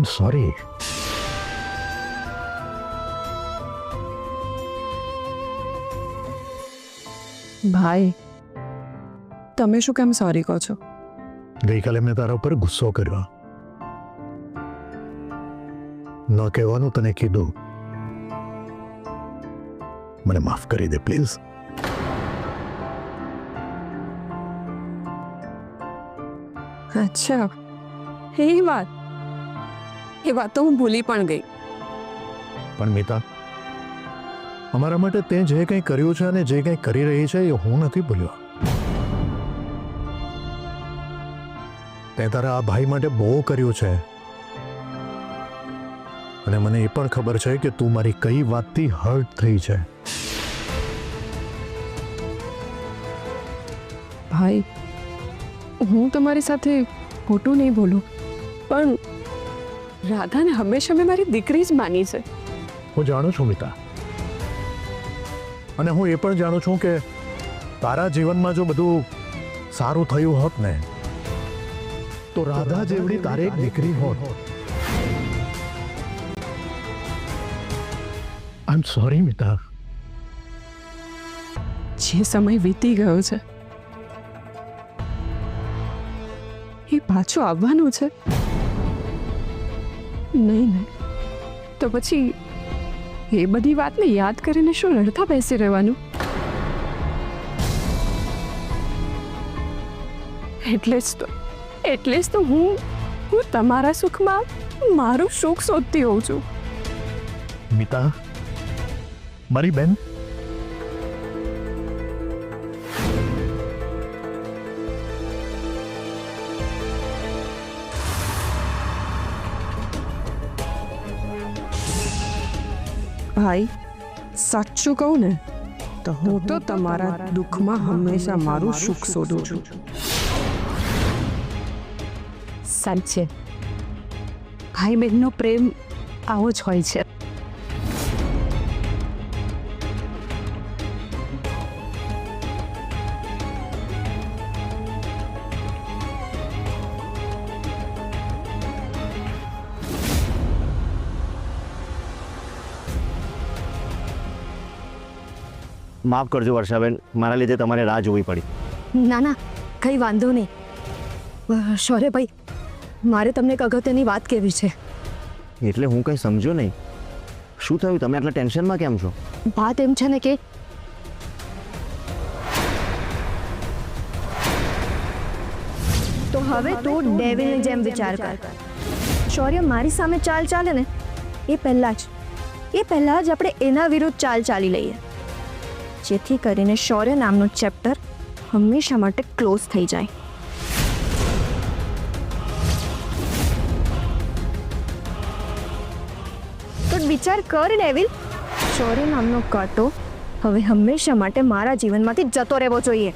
Am sorry. ભાઈ, તમે શું કેમ સોરી કહો છો? ગઈકાલે મેં તારા ઉપર ગુસ્સો કર્યો. ન કહેવાનું તને કીધું. મને માફ કરી દે પ્લીઝ. અચ્છા, એ વાત તો હું ભૂલી પણ ગઈ. પણ મિતા, અમારા માટે તે જે કંઈ કર્યું છે અને જે કંઈ કરી રહી છે એ હું નથી ભૂલ્યો. તે તારા આ ભાઈ માટે બહુ કર્યું છે અને મને એ પણ ખબર છે કે તું મારી કઈ વાતથી હર્ટ થઈ છે. ભાઈ, હું તમારી સાથે ખોટું નહીં બોલું, પણ રાધાને હંમેશા મેં મારી દીકરી જ માની છે. હું જાણું છું મિતા, અને હું એ પણ જાણું છું કે તારા જીવનમાં જો બધું સારું થયું હોત ને તો રાધા જેવડી તારે એક દીકરી હોત. આઈ એમ સોરી મિતા. જે સમય વીતી ગયો છે એ પાછું આવવાનું છે. નહીં, તો પછી એ બધી વાતને યાદ કરીને શું લડતા બેસી રહેવાનું? એટલે જ તો હું તમારા સુખમાં મારું સુખ શોધતી હોઉં છું. મિતા, મારી બેન, ભાઈ, સાચું કહું ને તો હું તો તમારા દુઃખમાં હંમેશા મારું સુખ શોધું છું. સાચે ભાઈ બહેનનો પ્રેમ આવો જ હોય છે. માફ કરજો વર્ષાબેન, મારા લીધે તમારે રાહ જોવી પડી. ના ના, કંઈ વાંધો નહીં. શૌર્યભાઈ, મારે તમને એક અગત્યની વાત કહેવી છે. એટલે હું કંઈ સમજો નહીં. શું થયું? તમે આટલા ટેન્શનમાં કેમ છો? વાત એમ છે ને કે તો હવે તું ડેવિલની જેમ વિચાર કર. શૌર્ય મારી સામે ચાલે ને એ પહેલાં જ આપણે એના વિરુદ્ધ ચાલી લઈએ, જેથી કરીને શૌર્ય નામનું ચેપ્ટર હંમેશા માટે ક્લોઝ થઈ જાય. તો વિચાર કર ડેવિલ, શૌર્ય નામનો કાંટો હવે હંમેશા માટે મારા જીવનમાંથી જતો રહેવો જોઈએ.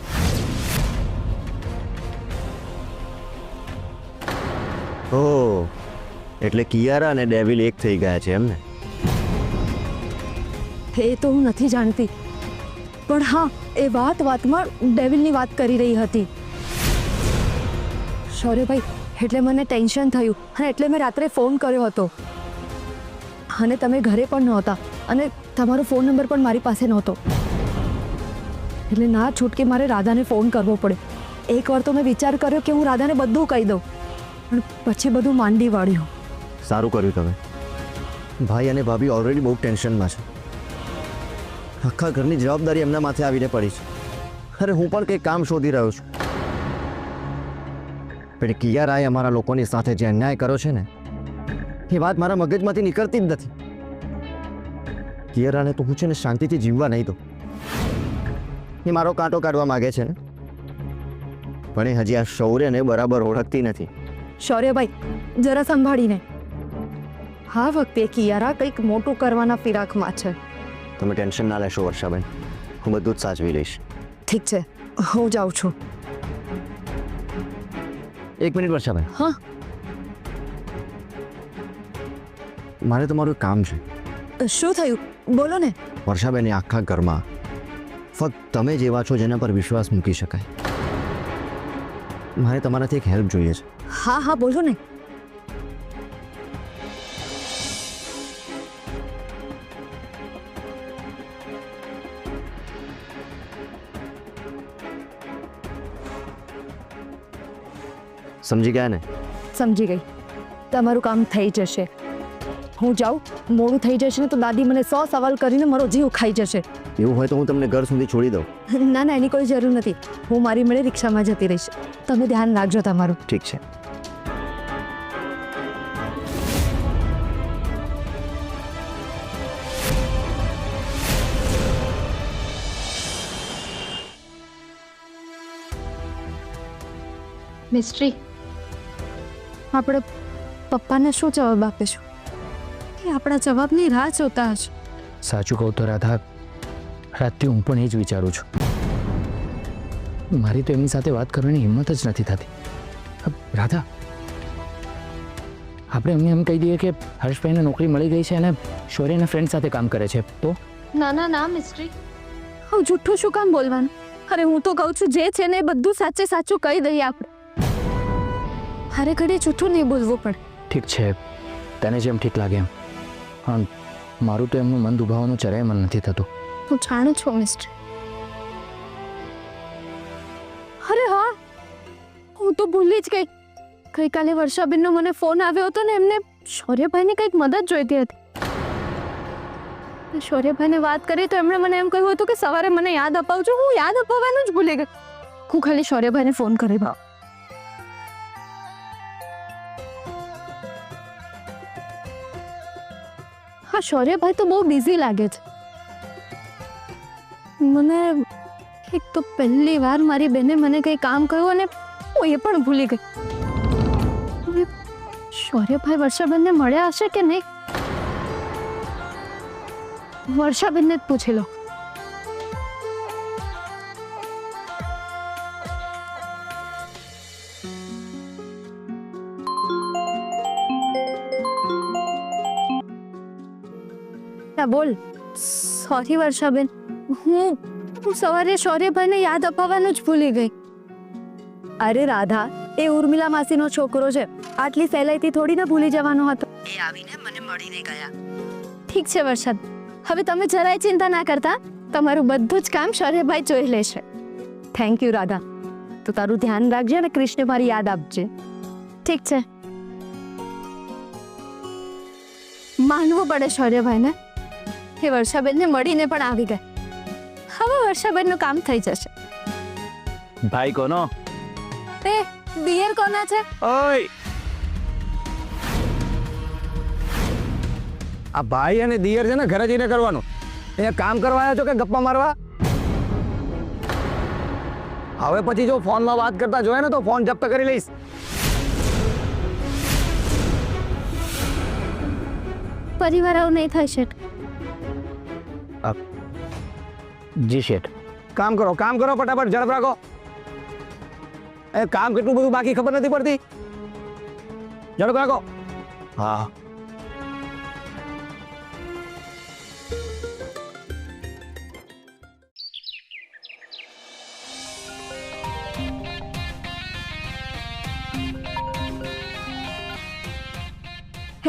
ઓહ, એટલે કિયારા અને ડેવિલ એક થઈ ગયા છે એમ ને? એ તો હું નથી જાણતી, પણ હા, એ વાતમાં ડેવિલની વાત કરી રહી હતી. શૌર્યભાઈ, એટલે મને ટેન્શન થયું અને એટલે મેં રાત્રે ફોન કર્યો હતો. અને તમે ઘરે પણ નહોતા અને તમારો ફોન નંબર પણ મારી પાસે નહોતો, એટલે ના છૂટકે મારે રાધાને ફોન કરવો પડે. એકવાર તો મેં વિચાર કર્યો કે હું રાધાને બધું કહી દઉં, પણ પછી બધું માંડી વાળ્યું. સારું કર્યું તમે. ભાઈ અને ભાભી ઓલરેડી બહુ ટેન્શનમાં છે. આખા ઘરની જવાબદારી એમના માથે આવીને પડી છે. અરે હું પણ કંઈક કામ શોધી રહ્યો છું, પણ કિયારાએ અમારા લોકોની સાથે જે અન્યાય કર્યો છે ને એ વાત મારા મગજમાંથી નીકળતી જ નથી. કિયારાને તો હું છે ને શાંતિથી જીવવા નહીં દઉં. એ મારો કાંટો કાઢવા માગે છે ને, પણ એ હજી આ શૌર્યને બરાબર ઓળખતી નથી. શૌર્યભાઈ, જરા સંભાળીને. હા, વખતે કિયારા કંઈક મોટું કરવાના ફિરાકમાં છે. તમે ટેન્શન ના લેશો વર્ષાબેન, હું બધું જ સાચવી લઈશ. ઠીક છે, હું જાઉં છું. એક મિનિટ વર્ષાબેન. હા, મારે તમારું એક કામ છે. શું થયું? બોલો ને. વર્ષાબેન, આખા ઘરમાં ફક્ત તમે જેવા છો જેના પર વિશ્વાસ મૂકી શકાય. મારે તમારાથી એક હેલ્પ જોઈએ છે. હા હા, બોલો ને. સમજી ગયા ને? સમજી ગઈ. તમારું કામ થઈ જશે. હું જાઉં, મોડું થઈ જશે ને તો દાદી મને 100 સવાલ કરીને મારો જીવ ખાઈ જશે. એવું હોય તો હું તમને ઘર સુધી છોડી દઉં. ના ના, એની કોઈ જરૂર નથી. હું મારી મળે રિક્ષામાં જતી રહીશ. તમે ધ્યાન રાખજો તમારું. ઠીક છે. મિસ્ટ્રી, આપણે પપ્પાને શું જવાબ આપીશું? એ આપણા જવાબની રાહ જોતા હશે. સાચું કહું તો રાધા, રાતથી હું પણ એ જ વિચારું છું. મારી તો એમની સાથે વાત કરવાની હિંમત જ નથી થતી. રાધા, આપણે એમને એમ કહી દઈએ કે હર્ષભાઈને નોકરી મળી ગઈ છે અને શૌર્યના ફ્રેન્ડ સાથે કામ કરે છે તો? ના ના ના મિસ્ટ્રી, હું જૂઠું શું કામ બોલવાનું? અરે હું તો કહું છું જે છે ને એ બધું સાચે સાચું કહી દઈએ આપણે. હારે ઘડી જૂઠું નહીં બોલવું પડે. ઠીક છે, તને જેમ ઠીક લાગે એમ. હા, મારું તો એમનું મન દુભાવવાનું જરાય મન નથી થતું. હું જાણું છું મિસ્ટર. અરે હા, હું તો ભૂલી જ ગઈ. ગઈકાલે વર્ષાબેનનો મને ફોન આવ્યો હતો ને એમને શૌર્યભાઈની કંઈક મદદ જોઈતી હતી. શૌર્યભાઈને વાત કરી તો એમણે મને એમ કહ્યું હતું કે સવારે મને યાદ અપાવજો. હું યાદ અપાવવાનું જ ભૂલી ગઈ. હું ખાલી શૌર્યભાઈને ફોન કરી ભાવ. હા, શૌર્યભાઈ તો બહુ બિઝી લાગે છે. મને એક તો પહેલી વાર મારી બેને મને કંઈ કામ કહ્યું અને હું એ પણ ભૂલી ગઈ. હવે શૌર્યભાઈ વર્ષાબેનને મળ્યા હશે કે નહીં? વર્ષાબેનને જ પૂછી લો. બોલ. સોરી વર્ષાબેન, હું સવારે શૌર્યભાઈને યાદ અપાવવાનું જ ભૂલી ગઈ. અરે રાધા, એ ઉર્મિલા માસીનો છોકરો છે. આટલી સહેલાઈથી થોડી ના ભૂલી જવાનો હતો. એ આવીને મને મળીને ગયા. ઠીક છે વર્ષાદ, હવે તમે જરાય ચિંતા ના કરતા. તમારું બધું જ કામ શૌર્યભાઈ જોઈ લેશે. Thank you Radha. તું તારું ધ્યાન રાખજે અને કૃષ્ણ મારી યાદ આપજે. ઠીક છે. માનવું પડે શૌર્યભાઈને, એ વર્ષાબેનને મળીને પણ આવી ગઈ. હવે વર્ષાબેનનું કામ થઈ જશે. ભાઈ કોનો? તે દિયર કોના છે? ઓય, આ ભાઈ અને દિયર છે ને ઘરે જઈને કરવાનું. અહીંયા કામ કરવા આવ્યા છો કે ગપ્પા મારવા? હવે પછી જો ફોનમાં વાત કરતા જોયે ને તો ફોન જપ્ત કરી લઈશ. પરિવાર આવું નહીં થઈ શકે. જી શેઠ. કામ કરો ફટાફટ, ઝડપ રાખો. એ કામ કેટલું બધું બાકી ખબર નથી પડતી. ઝડપ રાખો. હા.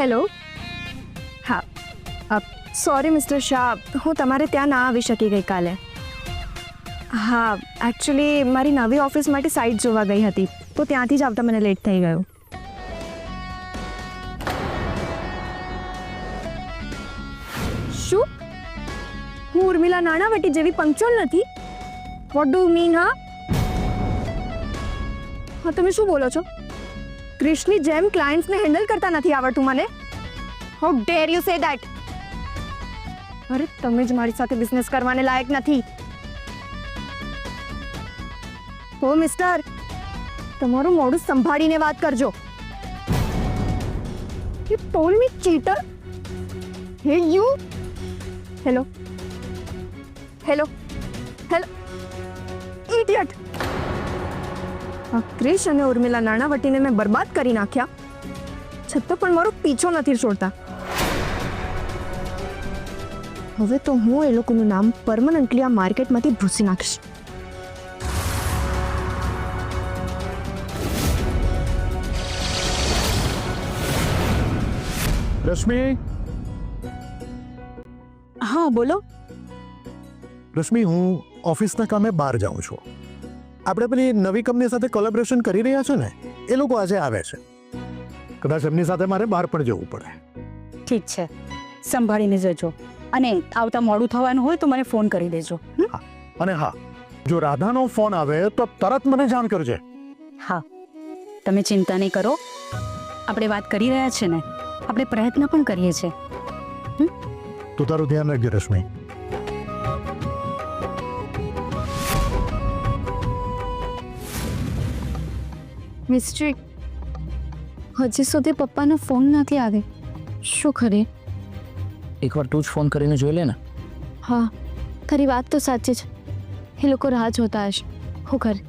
હેલો. હા, સોરી મિસ્ટર શાહ, હું તમારે ત્યાં ના આવી શકી ગઈકાલે. હા, એકચ્યુઅલી મારી નવી ઓફિસ માટે સાઇટ જોવા ગઈ હતી તો ત્યાંથી જ આવતા મને લેટ થઈ ગયું. શું? હું ઉર્મિલા નાણાવટી જેવી પંક્ચુઅલ નથી? What do mean? હા, તમે શું બોલો છો? ક્રિશની જેમ ક્લાયન્ટ્સને હેન્ડલ કરતા નથી આવડતું મને? How der you say that? અરે તમે જ મારી સાથે બિઝનેસ કરવાને લાયક નથી. ઓ મિસ્ટર, તમારું મોઢું સંભાળીને વાત કરજો. You told me cheater? Hey you? Hello? Hello? Hello? Idiot! આ ક્રિશ અને ઉર્મિલા નાણાવટીને મેં બરબાદ કરી નાખ્યા, છતાં પણ મારો પીછો નથી છોડતા. હવે તો હું એ લોકોનું નામ પરમનન્ટલી આ માર્કેટમાંથી ભૂસી નાખીશ. રશ્મિ, હા બોલો. રશ્મિ, હું ઓફિસના કામે બહાર જાઉં છું. આપણે પેલી નવી કંપની સાથે કોલેબોરેશન કરી રહ્યા છો ને? એ લોકો આજે આવે છે. કદાચ એમની સાથે મારે બહાર પણ જવું પડે. ઠીક છે, સંભાળીને જજો. અને આવતા મોડું થવાનું હોય તો મને ફોન કરી દેજો. અને હા, જો રાધાનો ફોન આવે તો તરત મને જાણ કરજે. હા, તમે ચિંતા નહીં કરો. આપણે વાત કરી રહ્યા છે ને, આપણે પ્રયત્ન પણ કરીએ છીએ. તું તારું ધ્યાન રાખજે રશ્મિ. મિસ્ટ્રી, હજી સુધી પપ્પાનો ફોન નથી આવે. શું ખરે? એકવાર તું જ ફોન કરીને જોઈ લે ને. હા, તારી વાત તો સાચી છે. એ લોકો રાહ જોતા હશે. હું ખરે?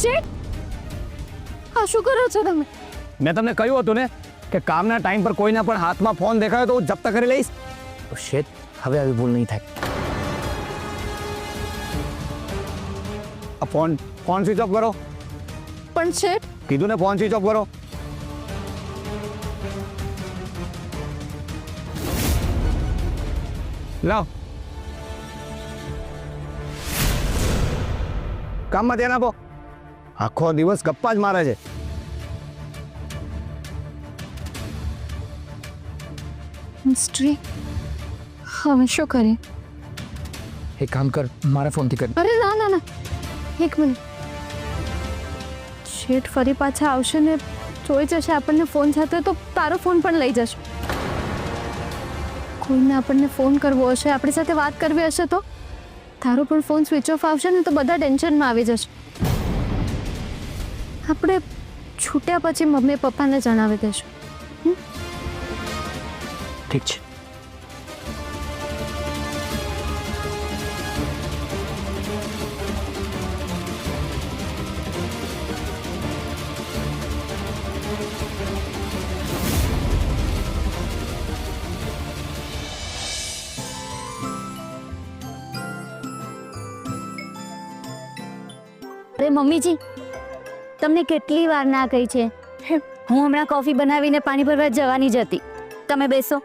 શેઠ, આ શું કરો છો તમે? મેં તમને કહ્યું હતું ને કે કામના ટાઈમ પર કોઈના પણ હાથમાં ફોન દેખાયો તો હું જપ્ત કરી લઈશ. શેત, હવે આવી ભૂલ નહીં થાય. આ ફોન સ્વિચ ઓફ કરો. પણ શેઠ, કીધું ને ફોન સ્વિચ ઓફ કરો. લાવ, કામમાં ધ્યાન આપો. આખો દિવસ ગપ્પા જ મારે છે. મિસ્ટ્રી, હવે શું કરે? એક કામ કર, મારા ફોનથી કર. અરે ના ના ના, એક મિનિટ. શેઠ ફરી પાછા આવશે ને જોઈ જશે આપણને ફોન સાથે તો તારો ફોન પણ લઈ જશે. કોઈને આપણને ફોન કરવો હશે, આપણી સાથે વાત કરવી હશે તો તારો પણ ફોન સ્વિચ ઓફ આવશે ને તો બધા ટેન્શનમાં આવી જશે. આપણે છૂટ્યા પછી મમ્મી પપ્પાને જણાવી દઈશું. ઠીક છે. અરે મમ્મીજી, તમને કેટલી વાર ના કહી છે. હું હમણાં કોફી બનાવીને પાણી ભરવા જવાની જ હતી. તમે બેસો.